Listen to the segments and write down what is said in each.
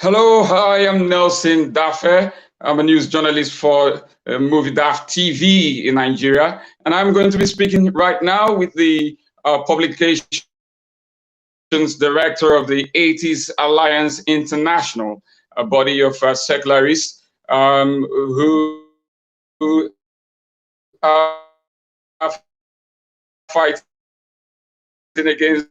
Hello, hi, I'm Nelson Dafe. I'm a news journalist for Movie Dafe TV in Nigeria, and I'm going to be speaking right now with the publications director of the 80s Alliance International, a body of secularists who are fighting against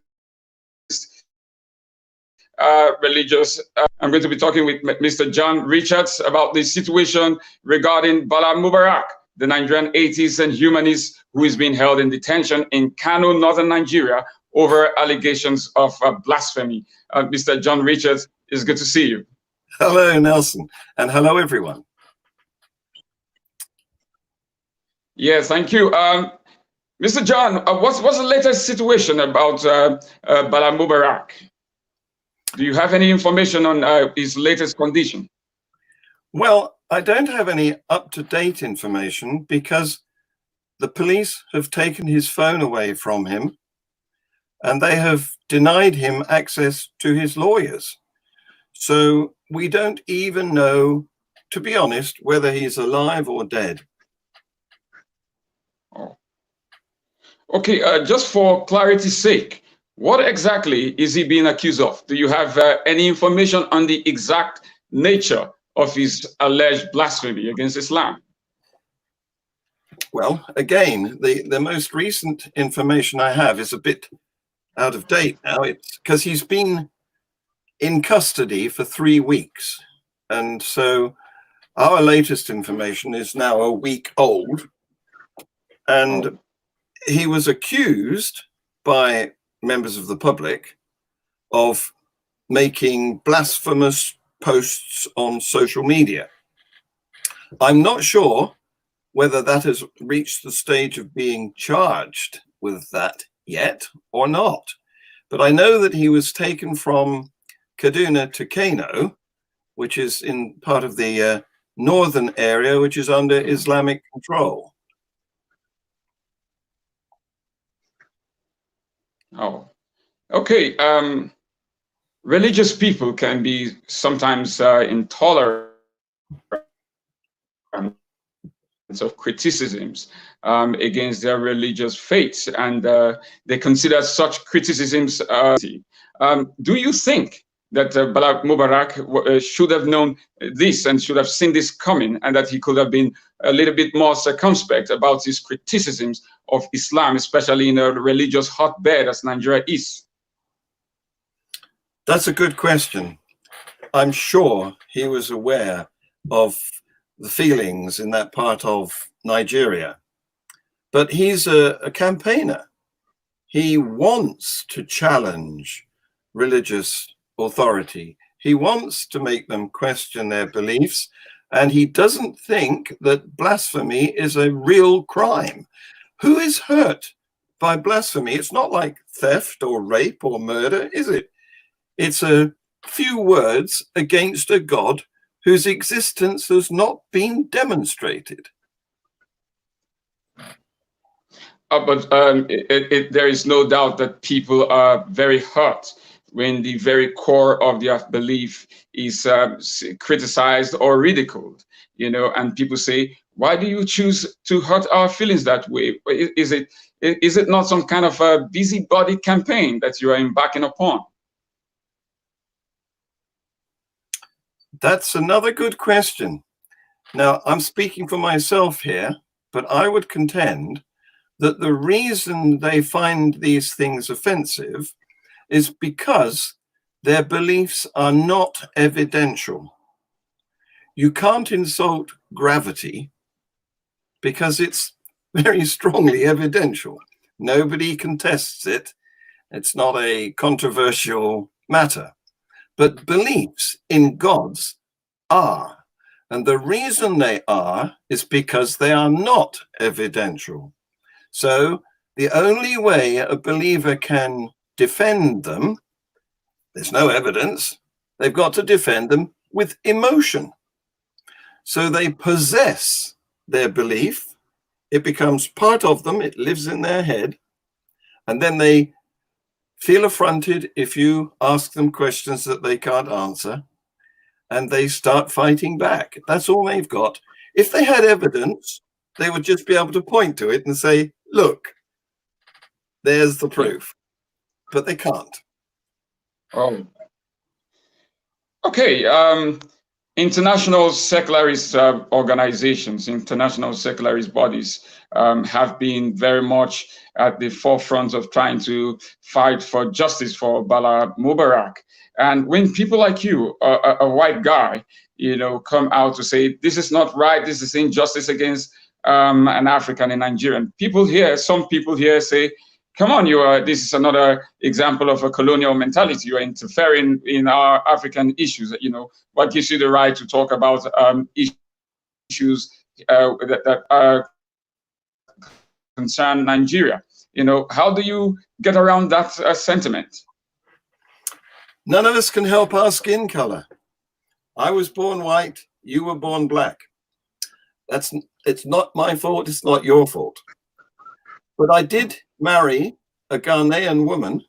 religious. I'm going to be talking with Mr. John Richards about the situation regarding Bala Mubarak, the Nigerian atheist and humanist who is being held in detention in Kano, northern Nigeria, over allegations of blasphemy. Mr. John Richards, it's good to see you. Hello, Nelson, and hello, everyone. Yes, thank you. Mr. John, what's the latest situation about Bala Mubarak? Do you have any information on his latest condition? Well, I don't have any up-to-date information because the police have taken his phone away from him and they have denied him access to his lawyers. So we don't even know, to be honest, whether he's alive or dead. Oh. Okay, just for clarity's sake, what exactly is he being accused of? Do you have any information on the exact nature of his alleged blasphemy against Islam? Well, again, the most recent information I have is a bit out of date now. It's because he's been in custody for 3 weeks. And so our latest information is now a week old. And he was accused by members of the public of making blasphemous posts on social media. I'm not sure whether that has reached the stage of being charged with that yet or not. But I know that he was taken from Kaduna to Kano, which is in part of the northern area, which is under Islamic control. Oh, okay. Religious people can be sometimes intolerant of criticisms against their religious faith, and they consider such criticisms. Do you think that Bala Mubarak should have known this and should have seen this coming, and that he could have been a little bit more circumspect about his criticisms of Islam, especially in a religious hotbed as Nigeria is? That's a good question. I'm sure he was aware of the feelings in that part of Nigeria, but he's a campaigner. He wants to challenge religious authority. He wants to make them question their beliefs, and he doesn't think that blasphemy is a real crime. Who is hurt by blasphemy? It's not like theft or rape or murder, is it? It's a few words against a God whose existence has not been demonstrated. But there is no doubt that people are very hurt when the very core of their belief is criticized or ridiculed, and people say, why do you choose to hurt our feelings that way? Is it not some kind of a busybody campaign that you are embarking upon? That's another good question. Now, I'm speaking for myself here, but I would contend that the reason they find these things offensive is because their beliefs are not evidential. You can't insult gravity because it's very strongly evidential. Nobody contests it. It's not a controversial matter. But beliefs in gods are. And the reason they are is because they are not evidential. So the only way a believer can defend them, there's no evidence, they've got to defend them with emotion. So they possess their belief, it becomes part of them, it lives in their head, and then they feel affronted if you ask them questions that they can't answer. and they start fighting back. That's all they've got. If they had evidence, they would just be able to point to it and say, look, there's the proof. But they can't. Oh, okay. International secularist organizations, international secularist bodies have been very much at the forefront of trying to fight for justice for Bala Mubarak. And when people like you, a white guy, come out to say this is not right, this is injustice against an African and Nigerian, some people here say, come on, this is another example of a colonial mentality. You are interfering in our African issues. What gives you the right to talk about issues that concern Nigeria? How do you get around that sentiment? None of us can help our skin color. I was born white, you were born black. It's not my fault, it's not your fault. But I did marry a Ghanaian woman,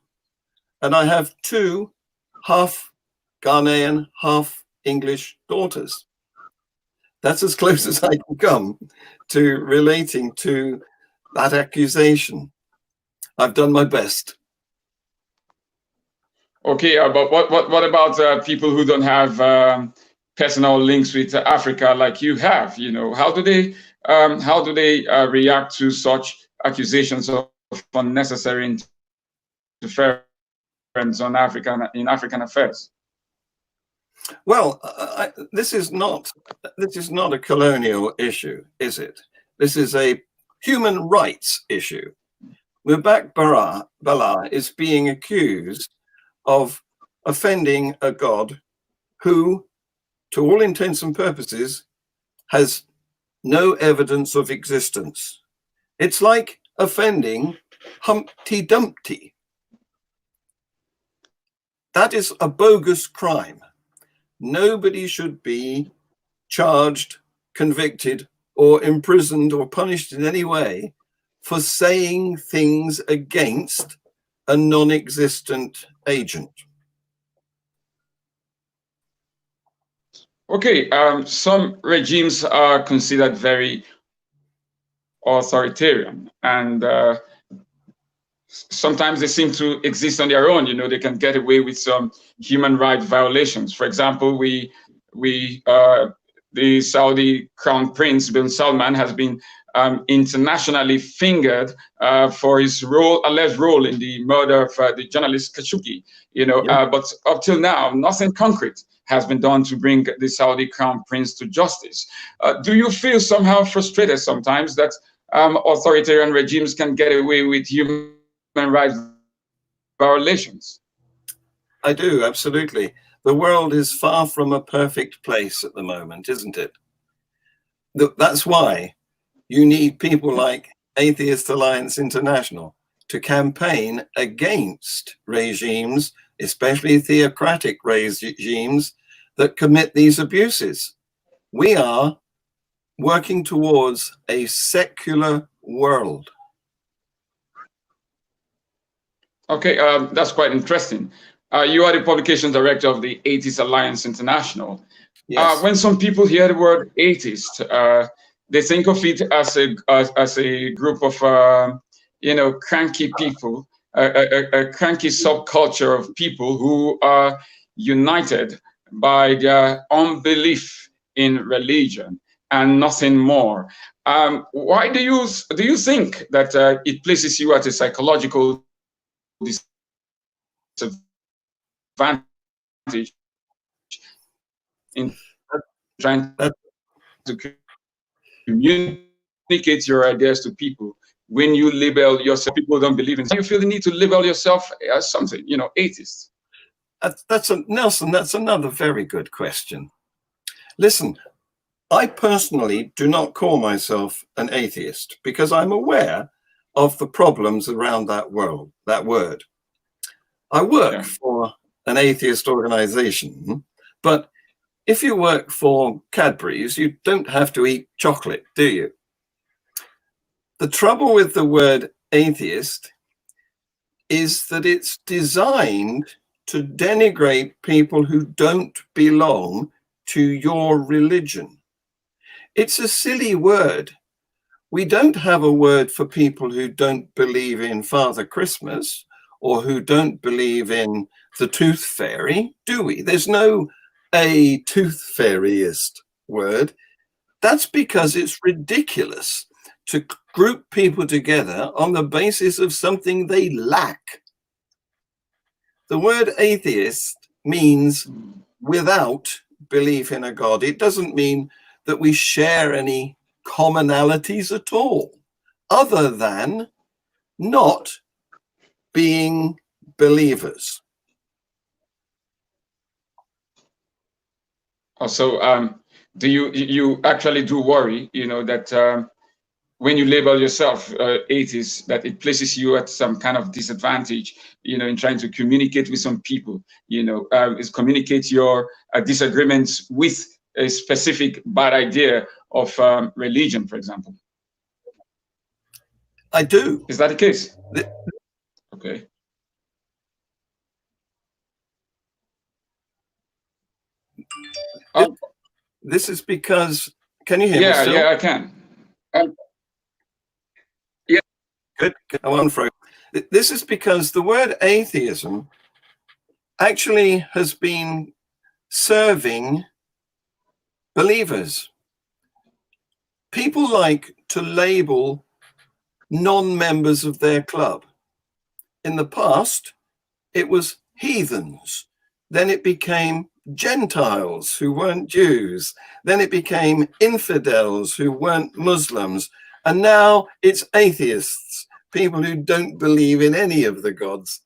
and I have 2 half Ghanaian, half English daughters. That's as close as I can come to relating to that accusation. I've done my best. Okay, but what about people who don't have personal links with Africa like you have? How do they react to such accusations of unnecessary interference in African affairs? Well, this is not a colonial issue, is it? This is a human rights issue. Mubarak Bala is being accused of offending a god who, to all intents and purposes, has no evidence of existence. It's like offending Humpty Dumpty. That is a bogus crime. Nobody should be charged, convicted, or imprisoned or punished in any way for saying things against a non-existent agent. Okay, some regimes are considered very authoritarian, and sometimes they seem to exist on their own. They can get away with some human rights violations. For example, the Saudi Crown Prince bin Salman has been internationally fingered for his alleged role in the murder of the journalist Khashoggi. But up till now, nothing concrete has been done to bring the Saudi Crown Prince to justice. Do you feel somehow frustrated sometimes that authoritarian regimes can get away with human rights violations? I do, absolutely. The world is far from a perfect place at the moment, isn't it? That's why you need people like Atheist Alliance International to campaign against regimes, especially theocratic regimes, that commit these abuses. We are working towards a secular world. Okay, that's quite interesting. You are the publication director of the Atheist Alliance International. Yes. When some people hear the word atheist, they think of it as a group of cranky people, a cranky subculture of people who are united by their unbelief in religion and nothing more. Why do you think that it places you at a psychological disadvantage in trying to communicate your ideas to people when you label yourself? People don't believe in. You feel the need to label yourself as something, atheist. Nelson, that's another very good question. Listen, I personally do not call myself an atheist because I'm aware of the problems around that word. I work for an atheist organization, but if you work for Cadbury's, you don't have to eat chocolate, do you? The trouble with the word atheist is that it's designed to denigrate people who don't belong to your religion. It's a silly word. We don't have a word for people who don't believe in Father Christmas or who don't believe in the tooth fairy, do we? There's no a tooth fairyist word. That's because it's ridiculous to group people together on the basis of something they lack. The word atheist means without belief in a God. It doesn't mean that we share any commonalities at all, other than not being believers. Also, do you actually do worry, that when you label yourself atheist, that it places you at some kind of disadvantage, in trying to communicate with some people, is communicate your disagreements with a specific bad idea of religion, for example? I do. Is that the case? Okay. This is because, can you hear me still? Yeah, I can. Yeah. Good. Go on, Fro. This is because the word atheism actually has been serving believers. People like to label non-members of their club. In the past, it was heathens. Then it became Gentiles who weren't Jews. Then it became infidels who weren't Muslims. And now it's atheists, people who don't believe in any of the gods.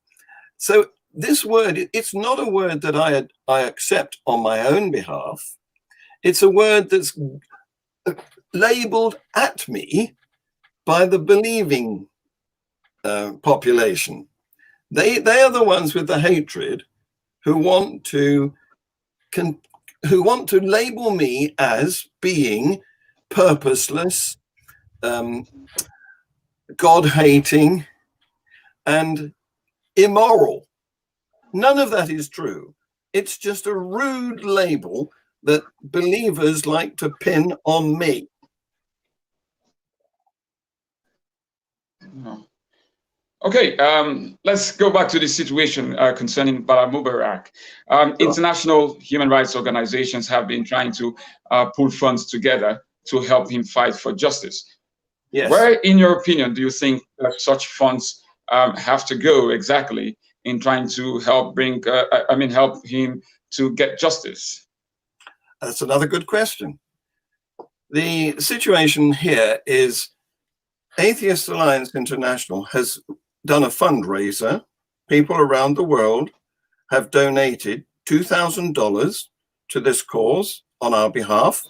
So this word, it's not a word that I accept on my own behalf. It's a word that's labeled at me by the believing population. They are the ones with the hatred who want to label me as being purposeless, God-hating, and immoral. None of that is true. It's just a rude label that believers like to pin on me. No. Okay, let's go back to the situation concerning Bala Mubarak. Sure. International human rights organizations have been trying to pull funds together to help him fight for justice. Yes. Where, in your opinion, do you think such funds have to go exactly in trying to help help him to get justice? That's another good question. The situation here is Atheist Alliance International has done a fundraiser. People around the world have donated $2,000 to this cause on our behalf.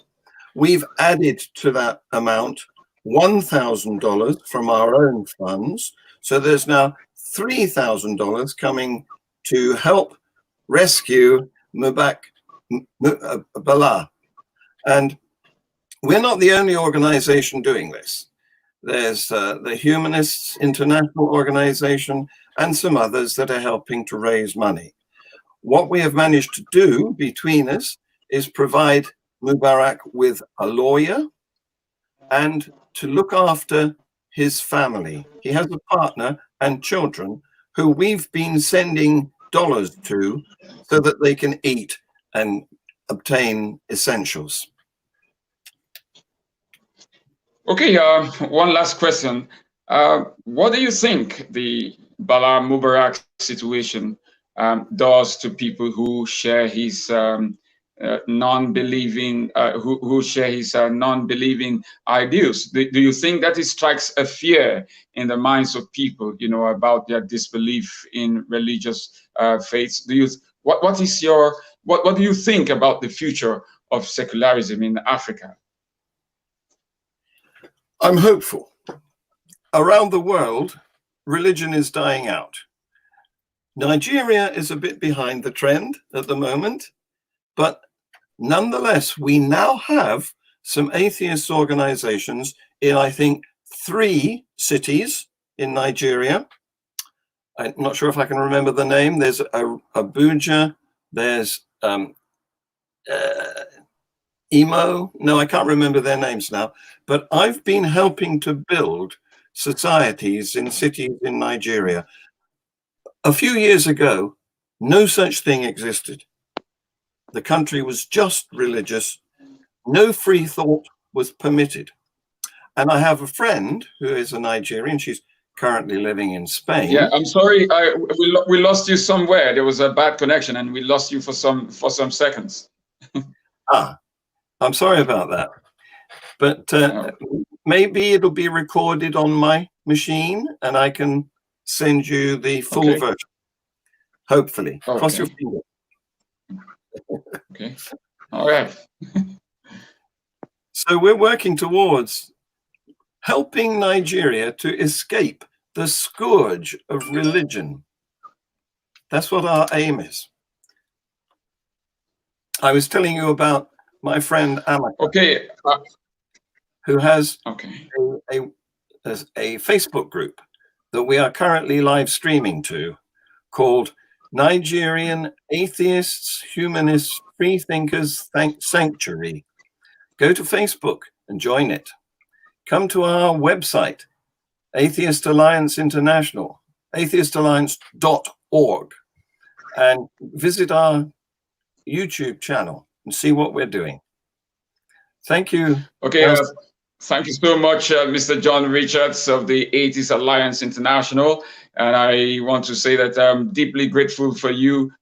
We've added to that amount $1,000 from our own funds. So there's now $3,000 coming to help rescue Mubarak Bala. And we're not the only organization doing this. There's the Humanists International Organization and some others that are helping to raise money. What we have managed to do between us is provide Mubarak with a lawyer and to look after his family. He has a partner and children who we've been sending dollars to so that they can eat and obtain essentials. Okay, one last question. What do you think the Bala Mubarak situation does to people who share his non-believing, who share his non-believing ideals? Do you think that it strikes a fear in the minds of people, about their disbelief in religious faiths? What do you think about the future of secularism in Africa? I'm hopeful. Around the world, religion is dying out. Nigeria is a bit behind the trend at the moment, but nonetheless, we now have some atheist organizations in, I think, 3 cities in Nigeria. I'm not sure if I can remember the name. There's Abuja, there's Emo, no, I can't remember their names now, but I've been helping to build societies in cities in Nigeria. A few years ago, no such thing existed. The country was just religious. No free thought was permitted. And I have a friend who is a Nigerian. She's currently living in Spain. Yeah, I'm sorry. We lost you somewhere. There was a bad connection, and we lost you for some seconds. I'm sorry about that. But maybe it'll be recorded on my machine, and I can send you the full version. Hopefully, cross your fingers. Okay. All right. So we're working towards helping Nigeria to escape the scourge of religion. That's what our aim is. I was telling you about my friend Amaka. Okay. Who has a Facebook group that we are currently live streaming to, called Nigerian Atheists, Humanists, Freethinkers Sanctuary. Go to Facebook and join it. Come to our website, Atheist Alliance International, atheistalliance.org, and visit our YouTube channel and see what we're doing. Thank you. Okay. Thank you so much, Mr. John Richards of the Atheist Alliance International. And I want to say that I'm deeply grateful to you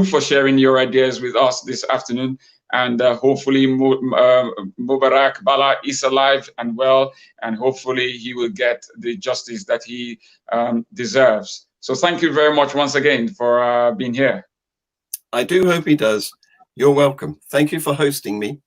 for sharing your ideas with us this afternoon. And hopefully Mubarak Bala is alive and well, and hopefully he will get the justice that he deserves. So thank you very much once again for being here. I do hope he does. You're welcome. Thank you for hosting me.